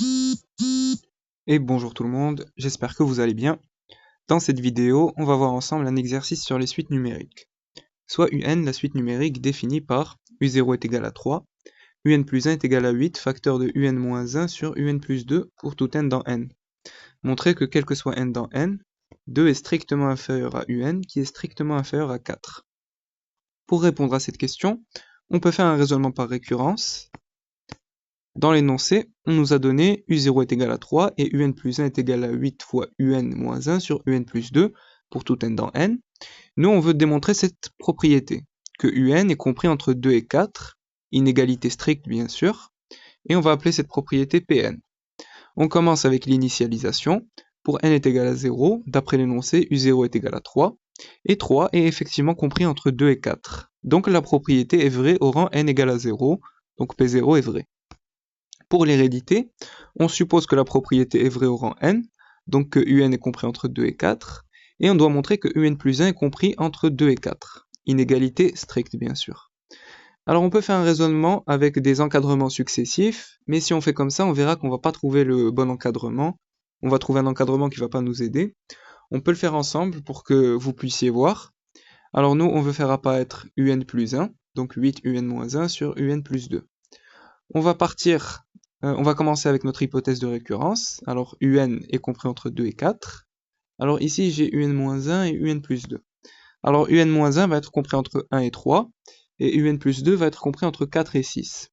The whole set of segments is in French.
Et bonjour tout le monde, j'espère que vous allez bien. Dans cette vidéo, on va voir ensemble un exercice sur les suites numériques. Soit UN, la suite numérique définie par U0 est égal à 3, UN plus 1 est égal à 8, facteur de UN moins 1 sur UN plus 2 pour tout n dans n. Montrez que quel que soit n dans n, 2 est strictement inférieur à UN qui est strictement inférieur à 4. Pour répondre à cette question, on peut faire un raisonnement par récurrence. Dans l'énoncé, on nous a donné U0 est égal à 3 et UN plus 1 est égal à 8 fois UN moins 1 sur UN plus 2 pour tout n dans n. Nous, on veut démontrer cette propriété, que UN est compris entre 2 et 4, inégalité stricte bien sûr, et on va appeler cette propriété Pn. On commence avec l'initialisation. Pour n est égal à 0, d'après l'énoncé, U0 est égal à 3, et 3 est effectivement compris entre 2 et 4. Donc la propriété est vraie au rang n égale à 0, donc P0 est vrai. Pour l'hérédité, on suppose que la propriété est vraie au rang n, donc que UN est compris entre 2 et 4, et on doit montrer que UN plus 1 est compris entre 2 et 4. Inégalité stricte, bien sûr. Alors on peut faire un raisonnement avec des encadrements successifs, mais si on fait comme ça, on verra qu'on ne va pas trouver le bon encadrement. On va trouver un encadrement qui ne va pas nous aider. On peut le faire ensemble pour que vous puissiez voir. Alors nous, on veut faire apparaître UN plus 1, donc 8 UN moins 1 sur UN plus 2. On va commencer avec notre hypothèse de récurrence. Alors UN est compris entre 2 et 4. Alors ici j'ai UN-1 et UN plus 2. Alors UN-1 va être compris entre 1 et 3, et UN plus 2 va être compris entre 4 et 6.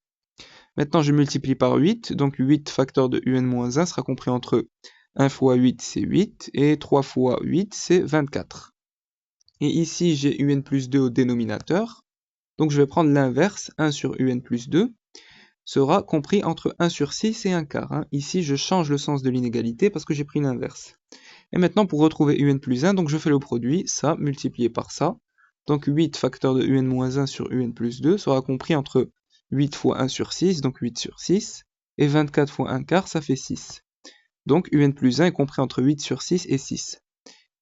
Maintenant je multiplie par 8, donc 8 facteur de UN-1 sera compris entre 1 fois 8 c'est 8, et 3 fois 8 c'est 24. Et ici j'ai UN plus 2 au dénominateur, donc je vais prendre l'inverse, 1 sur UN plus 2, sera compris entre 1 sur 6 et 1 quart. Ici, je change le sens de l'inégalité parce que j'ai pris l'inverse. Et maintenant, pour retrouver UN plus 1, donc je fais le produit, ça multiplié par ça. Donc 8 facteur de UN moins 1 sur UN plus 2 sera compris entre 8 fois 1 sur 6, donc 8 sur 6, et 24 fois 1 quart, ça fait 6. Donc UN plus 1 est compris entre 8 sur 6 et 6.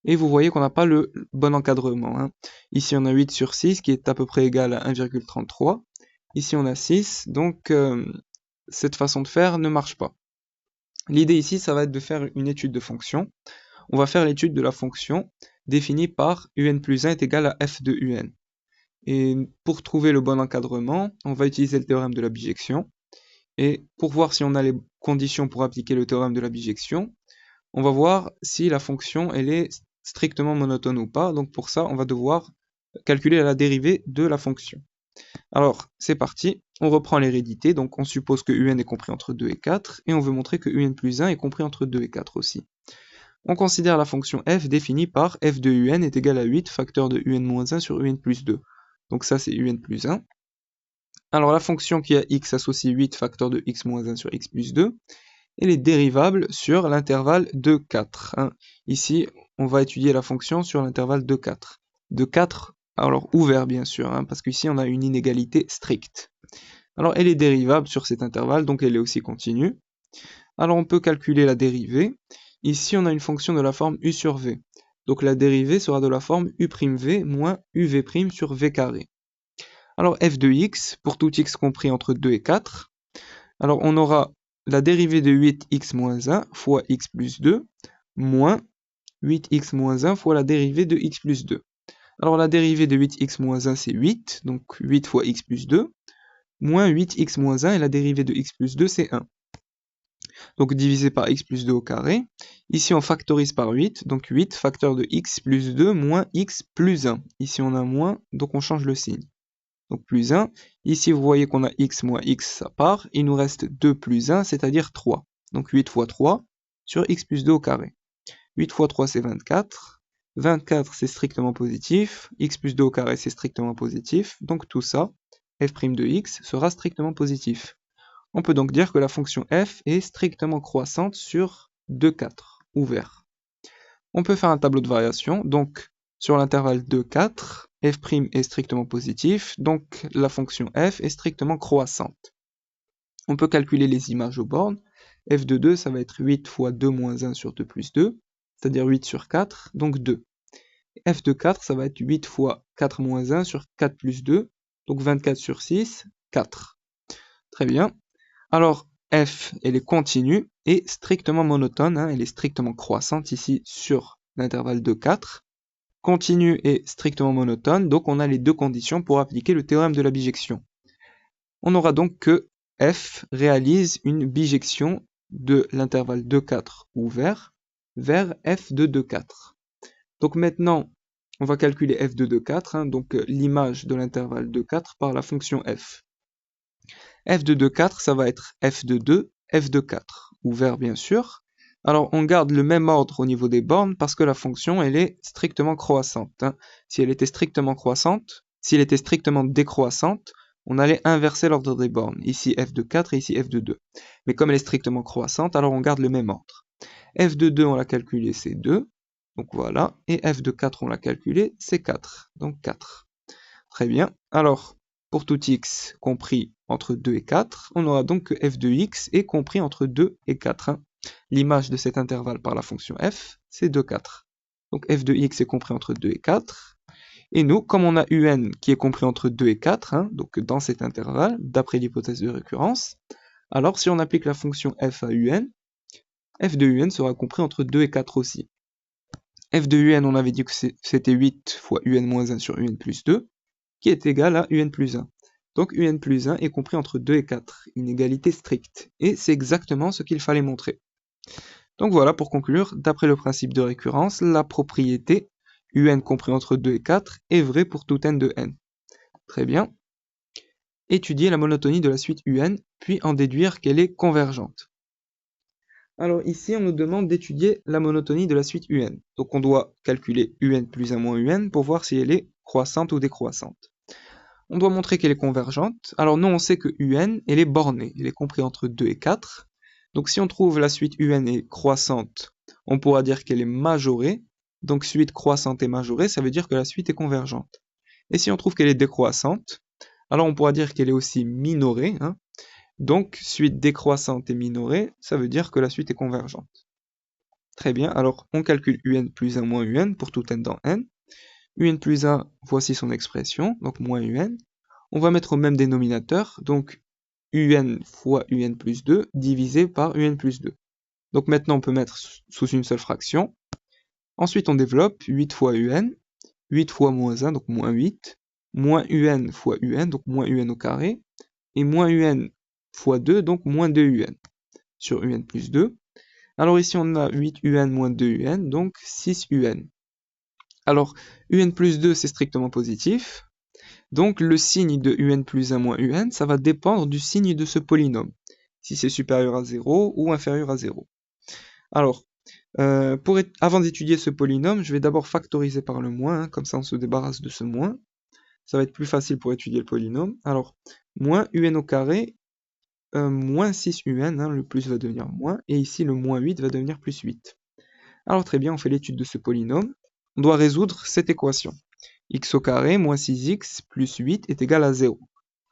Et vous voyez qu'on n'a pas le bon encadrement. Ici, on a 8 sur 6 qui est à peu près égal à 1,33. Ici on a 6, donc cette façon de faire ne marche pas. L'idée ici, ça va être de faire une étude de fonction. On va faire l'étude de la fonction définie par UN plus 1 est égal à f de UN. Et pour trouver le bon encadrement, on va utiliser le théorème de la bijection. Et pour voir si on a les conditions pour appliquer le théorème de la bijection, on va voir si la fonction elle est strictement monotone ou pas. Donc pour ça, on va devoir calculer la dérivée de la fonction. Alors, c'est parti, on reprend l'hérédité, donc on suppose que UN est compris entre 2 et 4, et on veut montrer que UN plus 1 est compris entre 2 et 4 aussi. On considère la fonction f définie par f de UN est égal à 8 facteur de UN moins 1 sur UN plus 2. Donc ça c'est UN plus 1. Alors la fonction qui a x associe 8 facteur de x moins 1 sur x plus 2, elle est dérivable sur l'intervalle de 4. Ici, on va étudier la fonction sur l'intervalle de 4. De 4 alors ouvert bien sûr, parce qu'ici on a une inégalité stricte. Alors elle est dérivable sur cet intervalle, donc elle est aussi continue. Alors on peut calculer la dérivée. Ici on a une fonction de la forme u sur v. Donc la dérivée sera de la forme u'v moins uv' sur v carré. Alors f de x, pour tout x compris entre 2 et 4. Alors on aura la dérivée de 8x moins 1 fois x plus 2 moins 8x moins 1 fois la dérivée de x plus 2. Alors la dérivée de 8x moins 1 c'est 8, donc 8 fois x plus 2, moins 8x moins 1 et la dérivée de x plus 2 c'est 1. Donc divisé par x plus 2 au carré. Ici on factorise par 8, donc 8 facteur de x plus 2 moins x plus 1. Ici on a moins, donc on change le signe. Donc plus 1. Ici vous voyez qu'on a x moins x, ça part. Il nous reste 2 plus 1, c'est-à-dire 3. Donc 8 fois 3 sur x plus 2 au carré. 8 fois 3 c'est 24. 24 c'est strictement positif, x plus 2 au carré c'est strictement positif, donc tout ça, f' de x, sera strictement positif. On peut donc dire que la fonction f est strictement croissante sur 2, 4, ouvert. On peut faire un tableau de variation, donc sur l'intervalle 2, 4, f' est strictement positif, donc la fonction f est strictement croissante. On peut calculer les images aux bornes, f de 2 ça va être 8 fois 2 moins 1 sur 2 plus 2, c'est-à-dire 8 sur 4, donc 2. F de 4, ça va être 8 fois 4 moins 1 sur 4 plus 2, donc 24 sur 6, 4. Très bien. Alors, f, elle est continue et strictement monotone, hein, elle est strictement croissante ici sur l'intervalle de 4. Continue et strictement monotone, donc on a les deux conditions pour appliquer le théorème de la bijection. On aura donc que f réalise une bijection de l'intervalle de 4 ouvert vers f de 2, 4. Donc maintenant, on va calculer f de 2, 4, hein, donc l'image de l'intervalle de 4 par la fonction f. F de 2, 4, ça va être f de 2, f de 4, ouvert bien sûr. Alors on garde le même ordre au niveau des bornes parce que la fonction elle est strictement croissante, hein. Si elle était strictement croissante, si elle était strictement décroissante, on allait inverser l'ordre des bornes. Ici f de 4 et ici f de 2. Mais comme elle est strictement croissante, alors on garde le même ordre. F de 2 on l'a calculé, c'est 2. Donc voilà. Et f de 4 on l'a calculé, c'est 4. Donc 4. Très bien. Alors, pour tout x compris entre 2 et 4, on aura donc que f de x est compris entre 2 et 4. Hein. L'image de cet intervalle par la fonction f, c'est 2, 4. Donc f de x est compris entre 2 et 4. Et nous, comme on a un qui est compris entre 2 et 4, hein, donc dans cet intervalle, d'après l'hypothèse de récurrence, alors si on applique la fonction f à un, f de un sera compris entre 2 et 4 aussi. F de un, on avait dit que c'était 8 fois un moins 1 sur un plus 2, qui est égal à un plus 1. Donc un plus 1 est compris entre 2 et 4, une égalité stricte. Et c'est exactement ce qu'il fallait montrer. Donc voilà, pour conclure, d'après le principe de récurrence, la propriété un compris entre 2 et 4 est vraie pour tout n de n. Très bien. Étudier la monotonie de la suite un, puis en déduire qu'elle est convergente. Alors ici, on nous demande d'étudier la monotonie de la suite un. Donc on doit calculer un plus 1 moins un pour voir si elle est croissante ou décroissante. On doit montrer qu'elle est convergente. Alors nous, on sait que un, elle est bornée. Elle est comprise entre 2 et 4. Donc si on trouve la suite un est croissante, on pourra dire qu'elle est majorée. Donc suite croissante et majorée, ça veut dire que la suite est convergente. Et si on trouve qu'elle est décroissante, alors on pourra dire qu'elle est aussi minorée, hein. Donc suite décroissante et minorée, ça veut dire que la suite est convergente. Très bien, alors on calcule un plus 1 moins un pour tout n dans n. Un plus 1, voici son expression, donc moins un. On va mettre au même dénominateur, donc un fois un plus 2 divisé par un plus 2. Donc maintenant on peut mettre sous une seule fraction. Ensuite on développe 8 fois un, 8 fois moins 1, donc moins 8, moins un fois un, donc moins un au carré, et moins un fois 2, donc moins 2 un, sur un plus 2. Alors ici on a 8 un moins 2 un, donc 6 un. Alors un plus 2 c'est strictement positif, donc le signe de un plus 1 moins un, ça va dépendre du signe de ce polynôme, si c'est supérieur à 0 ou inférieur à 0. Alors, avant d'étudier ce polynôme, je vais d'abord factoriser par le moins, hein, comme ça on se débarrasse de ce moins. Ça va être plus facile pour étudier le polynôme. Alors, moins un au carré, moins 6 un, hein, le plus va devenir moins, et ici le moins 8 va devenir plus 8. Alors très bien, on fait l'étude de ce polynôme. On doit résoudre cette équation. X au carré moins 6x plus 8 est égal à 0.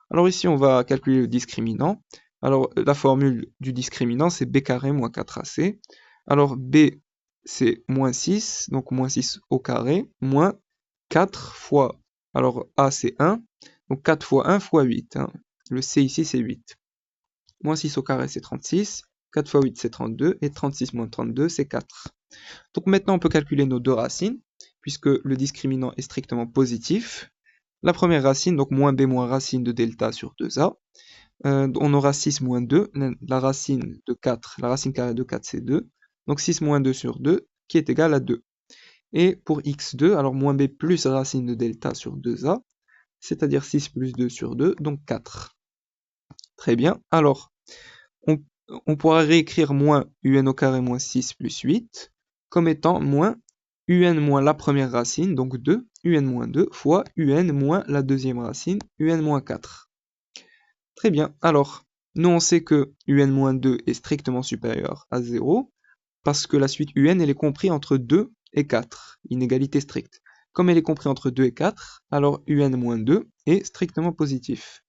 Alors ici, on va calculer le discriminant. Alors la formule du discriminant, c'est b carré moins 4ac. Alors b, c'est moins 6, donc moins 6 au carré, moins 4 fois, alors a c'est 1, donc 4 fois 1 fois 8. Hein. Le c ici, c'est 8. Moins 6 au carré, c'est 36. 4 fois 8, c'est 32. Et 36 moins 32, c'est 4. Donc maintenant, on peut calculer nos deux racines, puisque le discriminant est strictement positif. La première racine, donc moins b moins racine de delta sur 2a. On aura 6 moins 2, la racine de 4, la racine carrée de 4, c'est 2. Donc 6 moins 2 sur 2, qui est égal à 2. Et pour x2, alors moins b plus racine de delta sur 2a, c'est-à-dire 6 plus 2 sur 2, donc 4. Très bien, alors, on pourra réécrire moins un au carré moins 6 plus 8, comme étant moins un moins la première racine, donc 2, un moins 2, fois un moins la deuxième racine, un moins 4. Très bien, alors, nous on sait que un moins 2 est strictement supérieur à 0, parce que la suite un elle est comprise entre 2 et 4, inégalité stricte. Comme elle est comprise entre 2 et 4, alors un moins 2 est strictement positif.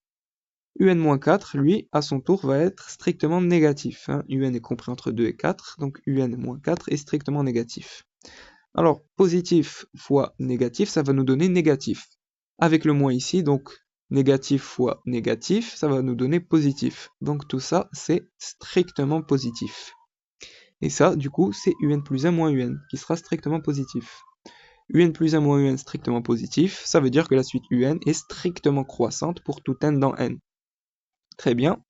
un 4, lui, à son tour, va être strictement négatif. Hein. Un est compris entre 2 et 4, donc un 4 est strictement négatif. Alors, positif fois négatif, ça va nous donner négatif. Avec le moins ici, donc négatif fois négatif, ça va nous donner positif. Donc tout ça, c'est strictement positif. Et ça, du coup, c'est un plus 1 moins un, qui sera strictement positif. Un plus 1 moins un strictement positif, ça veut dire que la suite un est strictement croissante pour tout n dans n. Très bien.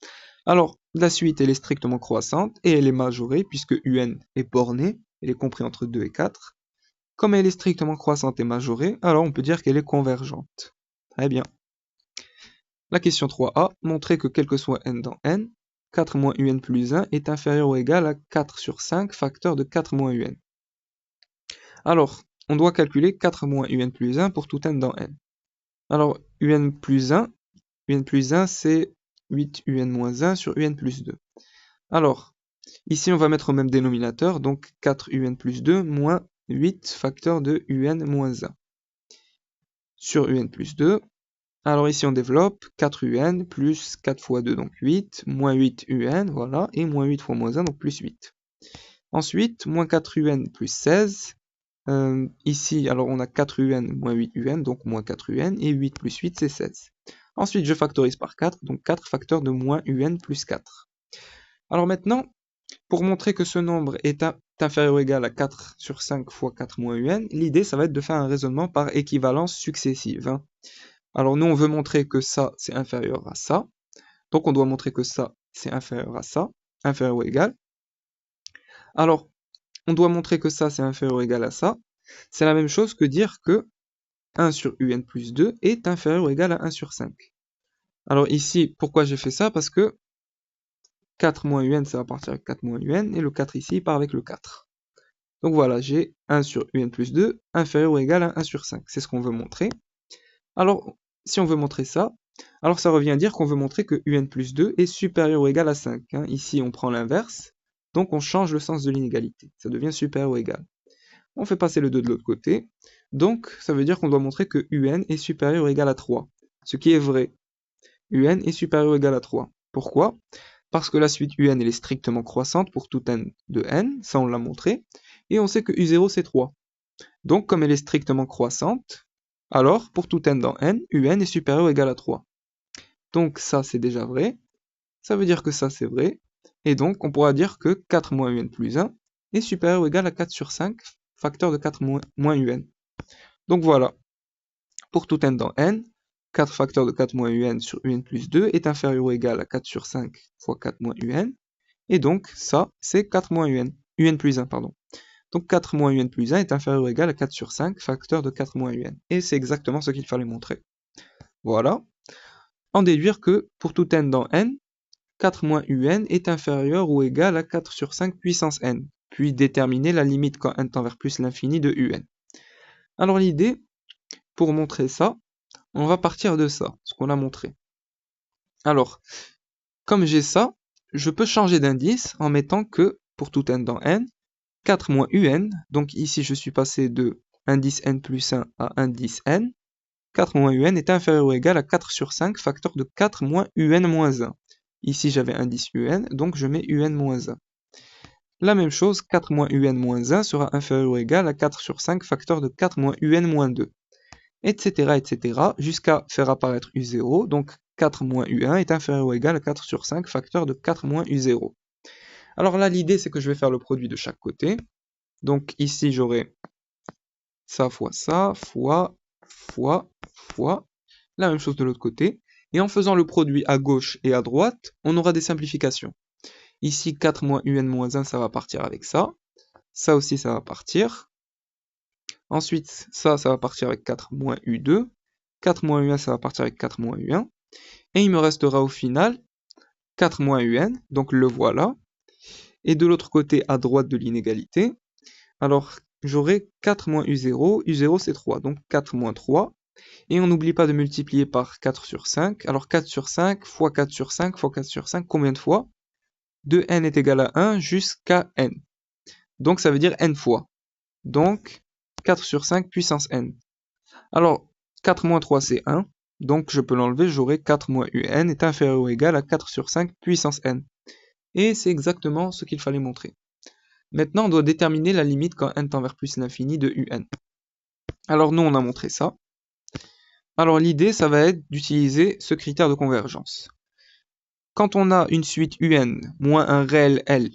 Alors, la suite, elle est strictement croissante et elle est majorée puisque un est bornée, elle est comprise entre 2 et 4. Comme elle est strictement croissante et majorée, alors on peut dire qu'elle est convergente. Très bien. La question 3a, montrer que quel que soit n dans n, 4 moins un plus 1 est inférieur ou égal à 4 sur 5 facteur de 4 moins un. Alors, on doit calculer 4 moins un plus 1 pour tout n dans n. Alors, un plus 1 c'est 8 un moins 1 sur un plus 2. Alors, ici on va mettre au même dénominateur, donc 4 un plus 2 moins 8 facteur de un moins 1 sur un plus 2. Alors ici on développe 4 un plus 4 fois 2, donc 8, moins 8 un, voilà, et moins 8 fois moins 1, donc plus 8. Ensuite, moins 4 un plus 16. Ici, alors on a 4 un moins 8 un, donc moins 4 un, et 8 plus 8 c'est 16. Ensuite, je factorise par 4, donc 4 facteurs de moins un plus 4. Alors maintenant, pour montrer que ce nombre est inférieur ou égal à 4 sur 5 fois 4 moins un, l'idée ça va être de faire un raisonnement par équivalence successive, hein. Alors nous on veut montrer que ça c'est inférieur à ça, donc on doit montrer que ça c'est inférieur à ça, inférieur ou égal. Alors on doit montrer que ça c'est inférieur ou égal à ça, c'est la même chose que dire que 1 sur un plus 2 est inférieur ou égal à 1 sur 5. Alors ici, pourquoi j'ai fait ça? Parce que 4 moins un, ça va partir avec 4 moins un, et le 4 ici, il part avec le 4. Donc voilà, j'ai 1 sur un plus 2 inférieur ou égal à 1 sur 5. C'est ce qu'on veut montrer. Alors, si on veut montrer ça, alors ça revient à dire qu'on veut montrer que un plus 2 est supérieur ou égal à 5. Hein. Ici, on prend l'inverse, donc on change le sens de l'inégalité. Ça devient supérieur ou égal. On fait passer le 2 de l'autre côté, donc ça veut dire qu'on doit montrer que un est supérieur ou égal à 3. Ce qui est vrai. Un est supérieur ou égal à 3. Pourquoi? Parce que la suite un elle est strictement croissante pour tout n de n, ça on l'a montré, et on sait que u0 c'est 3. Donc comme elle est strictement croissante, alors pour tout n dans n, un est supérieur ou égal à 3. Donc ça c'est déjà vrai, ça veut dire que ça c'est vrai, et donc on pourra dire que 4 moins un plus 1 est supérieur ou égal à 4 sur 5, facteur de 4 moins un. Donc voilà, pour tout n dans n, 4 facteurs de 4 moins un sur un plus 2 est inférieur ou égal à 4 sur 5 fois 4 moins un, et donc ça c'est 4 moins un plus 1, pardon. Donc 4 moins un plus 1 est inférieur ou égal à 4 sur 5, facteur de 4 moins un. Et c'est exactement ce qu'il fallait montrer. Voilà. En déduire que, pour tout n dans n, 4 moins un est inférieur ou égal à 4 sur 5 puissance n, puis déterminer la limite quand n tend vers plus l'infini de un. Alors l'idée, pour montrer ça, on va partir de ça, ce qu'on a montré. Alors, comme j'ai ça, je peux changer d'indice en mettant que, pour tout n dans n, 4 moins un, donc ici je suis passé de indice n plus 1 à indice n, 4 moins un est inférieur ou égal à 4 sur 5 facteur de 4 moins un moins 1. Ici j'avais indice un, donc je mets un moins 1. La même chose, 4 moins un moins 1 sera inférieur ou égal à 4 sur 5 facteur de 4 moins un moins 2. Etc. etc. jusqu'à faire apparaître u0, donc 4 moins un est inférieur ou égal à 4 sur 5 facteur de 4 moins u0. Alors là l'idée c'est que je vais faire le produit de chaque côté. Donc ici j'aurai ça, fois, la même chose de l'autre côté. Et en faisant le produit à gauche et à droite, on aura des simplifications. Ici 4 moins un moins 1, ça va partir avec ça. Ça aussi ça va partir. Ensuite ça va partir avec 4 moins u2. 4 moins u1 ça va partir avec 4 moins u1. Et il me restera au final 4 moins un, donc le voilà. Et de l'autre côté à droite de l'inégalité, alors j'aurai 4 moins u0, u0 c'est 3, donc 4 moins 3, et on n'oublie pas de multiplier par 4 sur 5, alors 4 sur 5 fois 4 sur 5 fois 4 sur 5, combien de fois? De n est égal à 1 jusqu'à n, donc ça veut dire n fois, donc 4 sur 5 puissance n. Alors 4 moins 3 c'est 1, donc je peux l'enlever, j'aurai 4 moins un est inférieur ou égal à 4 sur 5 puissance n. Et c'est exactement ce qu'il fallait montrer. Maintenant, on doit déterminer la limite quand n tend vers plus l'infini de un. Alors nous, on a montré ça. Alors l'idée, ça va être d'utiliser ce critère de convergence. Quand on a une suite UN moins un réel L,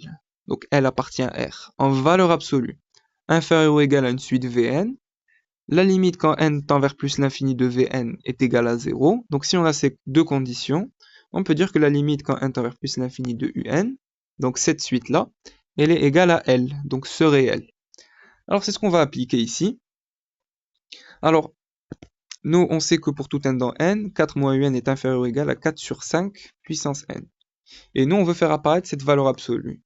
donc L appartient à R, en valeur absolue, inférieure ou égale à une suite Vn, la limite quand n tend vers plus l'infini de Vn est égale à 0. Donc si on a ces deux conditions, on peut dire que la limite quand n tend vers plus l'infini de Un, donc cette suite-là, elle est égale à L, donc ce réel. Alors c'est ce qu'on va appliquer ici. Alors, nous, on sait que pour tout n dans n, 4 moins un est inférieur ou égal à 4 sur 5 puissance n. Et nous, on veut faire apparaître cette valeur absolue.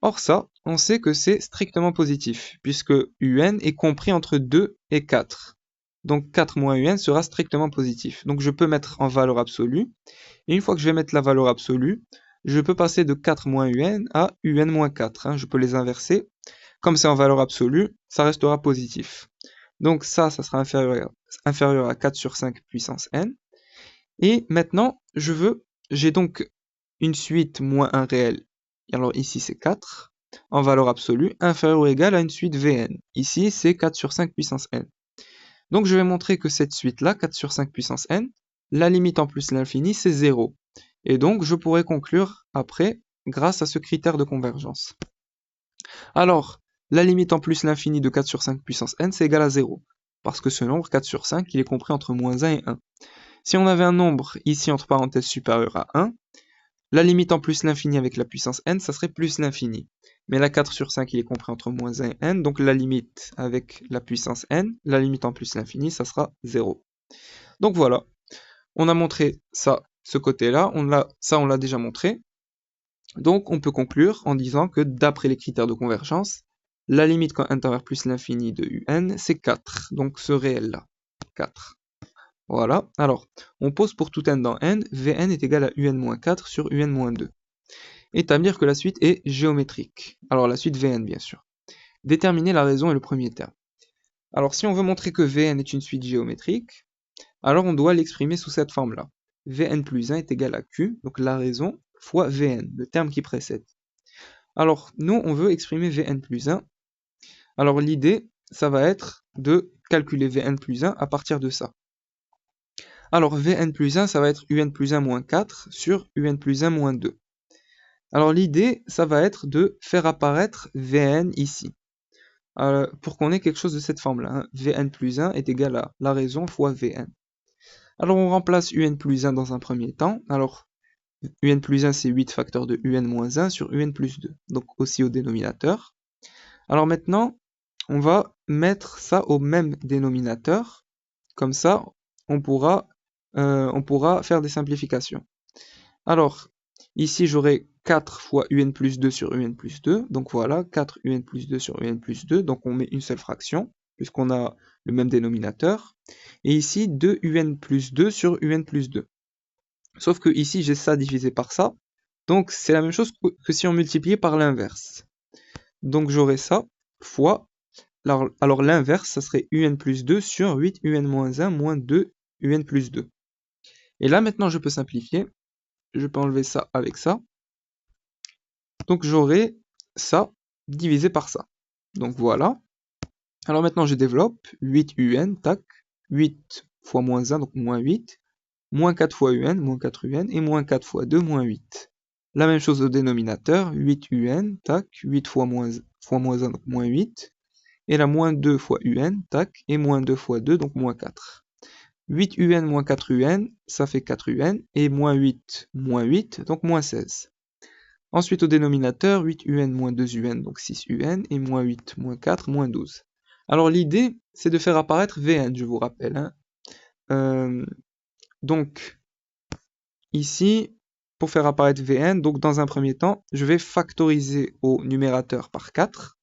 Or ça, on sait que c'est strictement positif, puisque un est compris entre 2 et 4. Donc 4 moins un sera strictement positif. Donc je peux mettre en valeur absolue, et une fois que je vais mettre la valeur absolue, je peux passer de 4 moins un à un moins 4. Je peux les inverser. Comme c'est en valeur absolue, ça restera positif. Donc ça sera inférieur à 4 sur 5 puissance n. Et maintenant, j'ai donc une suite moins un réel. Alors ici c'est 4, en valeur absolue, inférieur ou égal à une suite Vn. Ici c'est 4 sur 5 puissance n. Donc je vais montrer que cette suite-là, 4 sur 5 puissance n, la limite en plus l'infini c'est 0. Et donc je pourrais conclure après grâce à ce critère de convergence. Alors, la limite en plus l'infini de 4 sur 5 puissance n, c'est égal à 0. Parce que ce nombre, 4 sur 5, il est compris entre moins 1 et 1. Si on avait un nombre ici entre parenthèses supérieur à 1, la limite en plus l'infini avec la puissance n, ça serait plus l'infini. Mais la 4 sur 5, il est compris entre moins 1 et n, donc la limite avec la puissance n, la limite en plus l'infini, ça sera 0. Donc voilà, on a montré ça, ce côté-là, on l'a déjà montré. Donc on peut conclure en disant que d'après les critères de convergence, la limite quand n tend vers plus l'infini de un, c'est 4. Donc ce réel-là, 4. Voilà, alors on pose pour tout n dans n, Vn est égal à un-4 sur un-2. Établir que la suite est géométrique. Alors la suite Vn bien sûr. Déterminer la raison et le premier terme. Alors si on veut montrer que Vn est une suite géométrique, alors on doit l'exprimer sous cette forme-là. Vn plus 1 est égal à Q, donc la raison, fois Vn, le terme qui précède. Alors, nous, on veut exprimer Vn plus 1. Alors, l'idée, ça va être de calculer Vn plus 1 à partir de ça. Alors, Vn plus 1, ça va être Un plus 1 moins 4 sur Un plus 1 moins 2. Alors, l'idée, ça va être de faire apparaître Vn ici. Pour qu'on ait quelque chose de cette forme-là. Vn plus 1 est égal à la raison fois Vn. Alors, on remplace Un plus 1 dans un premier temps. Alors, Un plus 1, c'est 8 facteurs de Un moins 1 sur Un plus 2. Donc, aussi au dénominateur. Alors maintenant, on va mettre ça au même dénominateur. Comme ça, on pourra faire des simplifications. Alors, ici, j'aurai 4 fois Un plus 2 sur Un plus 2. Donc voilà, 4 Un plus 2 sur Un plus 2. Donc on met une seule fraction, puisqu'on a le même dénominateur. Et ici, 2 Un plus 2 sur Un plus 2. Sauf que ici, j'ai ça divisé par ça. Donc c'est la même chose que si on multipliait par l'inverse. Donc j'aurai ça fois, alors l'inverse, ça serait Un plus 2 sur 8 Un moins 1 moins 2 Un plus 2. Et là maintenant je peux simplifier, je peux enlever ça avec ça. Donc j'aurai ça divisé par ça. Donc voilà. Alors maintenant je développe 8 Un, tac, 8 fois moins 1, donc moins 8, moins 4 fois Un, moins 4 Un, et moins 4 fois 2, moins 8. La même chose au dénominateur, 8 Un, tac, 8 fois moins 1, donc moins 8, et la moins 2 fois Un, tac, et moins 2 fois 2, donc moins 4. 8 Un moins 4 Un, ça fait 4 Un, et moins 8, donc moins 16. Ensuite au dénominateur, 8 Un moins 2 Un, donc 6 Un, et moins 8, moins 4, moins 12. Alors l'idée, c'est de faire apparaître Vn, je vous rappelle. Donc, ici, pour faire apparaître Vn, donc dans un premier temps, je vais factoriser au numérateur par 4,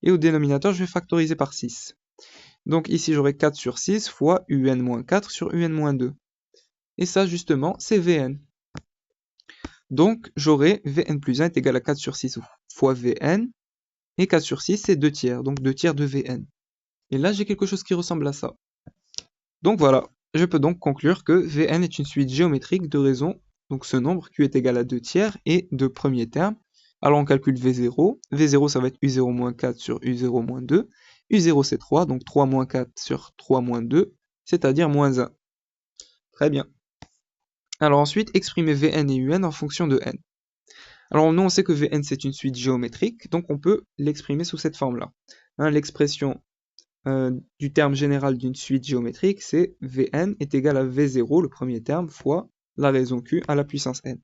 et au dénominateur, je vais factoriser par 6. Donc ici, j'aurai 4 sur 6 fois Un-4 sur Un-2. Et ça, justement, c'est Vn. Donc, j'aurai Vn plus 1 est égal à 4 sur 6 fois Vn, et 4 sur 6, c'est 2 tiers, donc 2 tiers de Vn. Et là, j'ai quelque chose qui ressemble à ça. Donc voilà, je peux donc conclure que Vn est une suite géométrique de raisons, donc ce nombre Q est égal à 2 tiers et de premier terme. Alors on calcule V0, V0 ça va être U0 moins 4 sur U0 moins 2, U0 c'est 3, donc 3 moins 4 sur 3 moins 2, c'est-à-dire moins 1. Très bien. Alors ensuite, exprimer Vn et Un en fonction de n. Alors nous, on sait que Vn, c'est une suite géométrique, donc on peut l'exprimer sous cette forme-là. Hein, l'expression du terme général d'une suite géométrique, c'est Vn est égal à V0, le premier terme, fois la raison Q à la puissance n.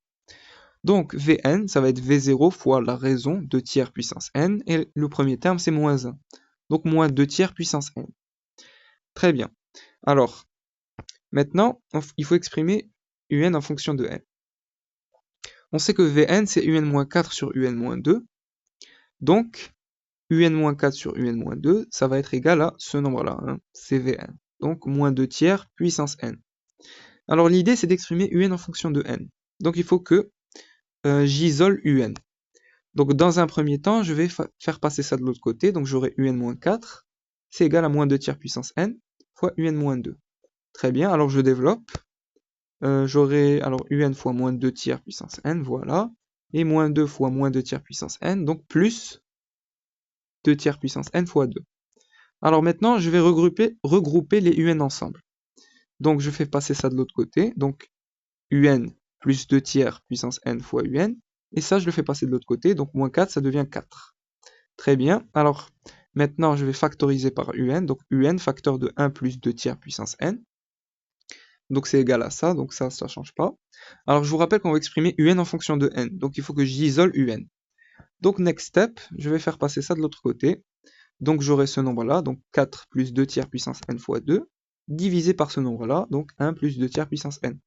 Donc Vn, ça va être V0 fois la raison 2 tiers puissance n, et le premier terme, c'est moins 1. Donc moins 2 tiers puissance n. Très bien. Alors, maintenant, il faut exprimer Un en fonction de n. On sait que Vn, c'est Un-4 sur Un-2. Donc, Un-4 sur Un-2, ça va être égal à ce nombre-là, hein, c'est Vn. Donc, moins 2 tiers puissance n. Alors, l'idée, c'est d'exprimer Un en fonction de n. Donc, il faut que j'isole Un. Donc, dans un premier temps, je vais faire passer ça de l'autre côté. Donc, j'aurai Un-4, c'est égal à moins 2 tiers puissance n, fois Un-2. Très bien, alors je développe. J'aurai alors Un fois moins 2 tiers puissance n, voilà. Et moins 2 fois moins 2 tiers puissance n, donc plus 2 tiers puissance n fois 2. Alors maintenant, je vais regrouper les Un ensemble. Donc je fais passer ça de l'autre côté. Donc Un plus 2 tiers puissance n fois Un. Et ça, je le fais passer de l'autre côté. Donc moins 4, ça devient 4. Très bien. Alors maintenant, je vais factoriser par Un. Donc Un facteur de 1 plus 2 tiers puissance n. Donc c'est égal à ça, donc ça ne change pas. Alors je vous rappelle qu'on va exprimer Un en fonction de n, donc il faut que j'isole Un. Donc next step, je vais faire passer ça de l'autre côté. Donc j'aurai ce nombre-là, donc 4 plus 2 tiers puissance n fois 2, divisé par ce nombre-là, donc 1 plus 2 tiers puissance n.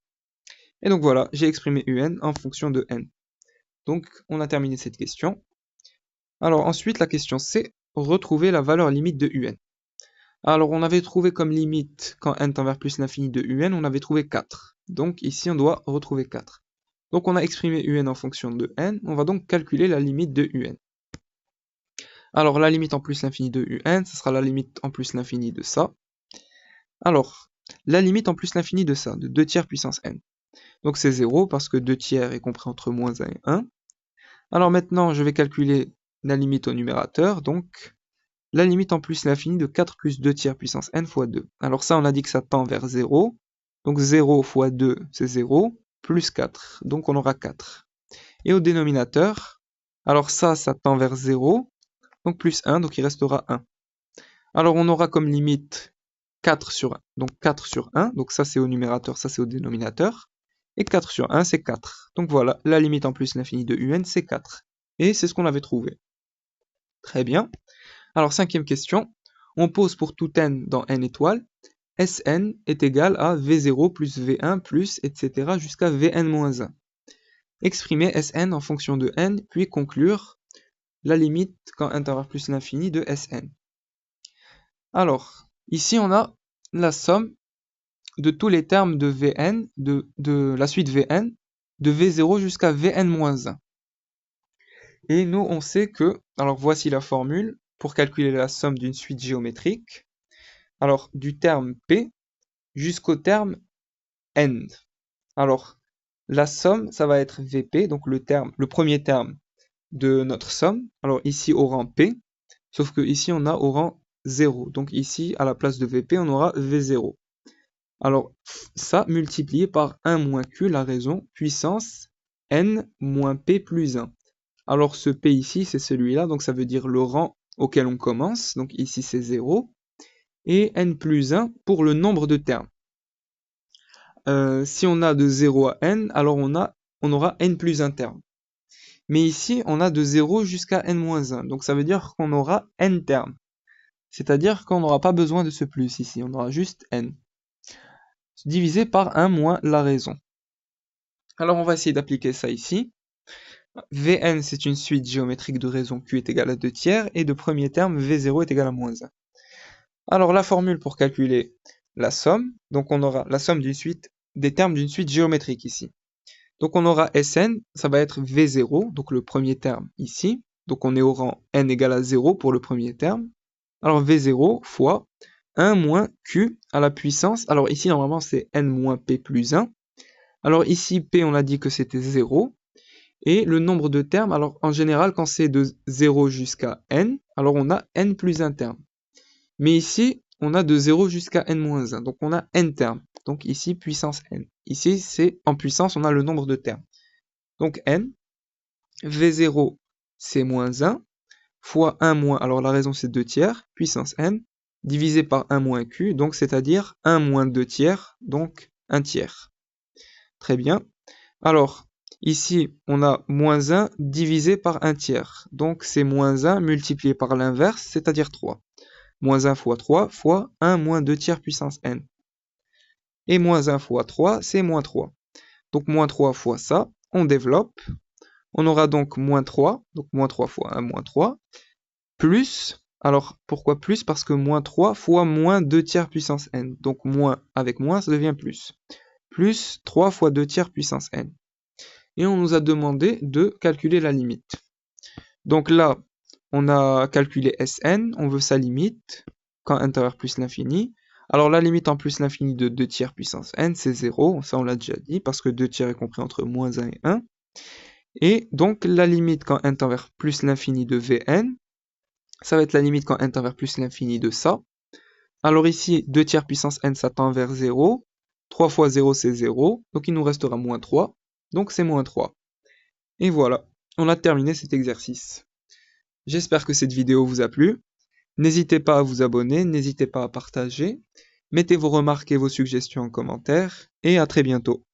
Et donc voilà, j'ai exprimé Un en fonction de n. Donc on a terminé cette question. Alors ensuite, la question c'est retrouver la valeur limite de Un. Alors on avait trouvé comme limite, quand n tend vers plus l'infini de Un, on avait trouvé 4. Donc ici on doit retrouver 4. Donc on a exprimé Un en fonction de n, on va donc calculer la limite de Un. Alors la limite en plus l'infini de Un, ce sera la limite en plus l'infini de ça. Alors, la limite en plus l'infini de ça, de 2 tiers puissance n. Donc c'est 0 parce que 2 tiers est compris entre moins 1 et 1. Alors maintenant je vais calculer la limite au numérateur, donc la limite en plus l'infini de 4 plus 2 tiers puissance n fois 2. Alors ça, on a dit que ça tend vers 0. Donc 0 fois 2, c'est 0, plus 4. Donc on aura 4. Et au dénominateur, alors ça tend vers 0, donc plus 1, donc il restera 1. Alors on aura comme limite 4 sur 1. Donc 4 sur 1, donc ça c'est au numérateur, ça c'est au dénominateur. Et 4 sur 1, c'est 4. Donc voilà, la limite en plus l'infini de Un, c'est 4. Et c'est ce qu'on avait trouvé. Très bien. Alors, cinquième question, on pose pour tout n dans n étoiles, Sn est égal à V0 plus V1 plus, etc. jusqu'à Vn-1. Exprimez Sn en fonction de n, puis conclure la limite quand n tend vers plus l'infini de Sn. Alors, ici on a la somme de tous les termes de Vn, de la suite Vn, de V0 jusqu'à Vn-1. Et nous, on sait que, alors voici la formule, pour calculer la somme d'une suite géométrique, alors du terme P jusqu'au terme N. Alors la somme, ça va être Vp, donc le premier terme de notre somme. Alors ici au rang P, sauf que ici on a au rang 0. Donc ici, à la place de Vp, on aura V0. Alors ça multiplié par 1 moins Q, la raison, puissance N moins P plus 1. Alors ce P ici, c'est celui-là, donc ça veut dire le rang auquel on commence, donc ici c'est 0, et n plus 1 pour le nombre de termes. Si on a de 0 à n, alors on aura n plus 1 terme. Mais ici, on a de 0 jusqu'à n-1, donc ça veut dire qu'on aura n termes. C'est-à-dire qu'on n'aura pas besoin de ce plus ici, on aura juste n. Divisé par 1 moins la raison. Alors on va essayer d'appliquer ça ici. Vn, c'est une suite géométrique de raison Q est égale à 2 tiers, et de premier terme, V0 est égal à moins 1. Alors la formule pour calculer la somme, donc on aura la somme d'une suite, des termes d'une suite géométrique ici. Donc on aura Sn, ça va être V0, donc le premier terme ici, donc on est au rang n égale à 0 pour le premier terme. Alors V0 fois 1 moins Q à la puissance, alors ici normalement c'est n moins P plus 1. Alors ici P on a dit que c'était 0, et le nombre de termes, alors en général quand c'est de 0 jusqu'à n, alors on a n plus 1 terme. Mais ici, on a de 0 jusqu'à n-1. Donc on a n termes. Donc ici, puissance n. Ici, c'est en puissance, on a le nombre de termes. Donc n, v0, c'est moins 1, fois 1 moins, alors la raison c'est 2 tiers, puissance n, divisé par 1 moins q, donc c'est-à-dire 1 moins 2 tiers, donc 1 tiers. Très bien. Alors, ici, on a moins 1 divisé par 1 tiers. Donc c'est moins 1 multiplié par l'inverse, c'est-à-dire 3. Moins 1 fois 3 fois 1 moins 2 tiers puissance n. Et moins 1 fois 3, c'est moins 3. Donc moins 3 fois ça, on développe. On aura donc moins 3, donc moins 3 fois 1 moins 3, plus, alors pourquoi plus? Parce que moins 3 fois moins 2 tiers puissance n. Donc moins avec moins, ça devient plus. Plus 3 fois 2 tiers puissance n. Et on nous a demandé de calculer la limite. Donc là, on a calculé Sn, on veut sa limite, quand n tend vers plus l'infini. Alors la limite en plus l'infini de 2 tiers puissance n, c'est 0, ça on l'a déjà dit, parce que 2 tiers est compris entre moins 1 et 1. Et donc la limite quand n tend vers plus l'infini de Vn, ça va être la limite quand n tend vers plus l'infini de ça. Alors ici, 2 tiers puissance n, ça tend vers 0. 3 fois 0, c'est 0. Donc il nous restera moins 3. Donc c'est moins 3. Et voilà, on a terminé cet exercice. J'espère que cette vidéo vous a plu. N'hésitez pas à vous abonner, n'hésitez pas à partager. Mettez vos remarques et vos suggestions en commentaire. Et à très bientôt.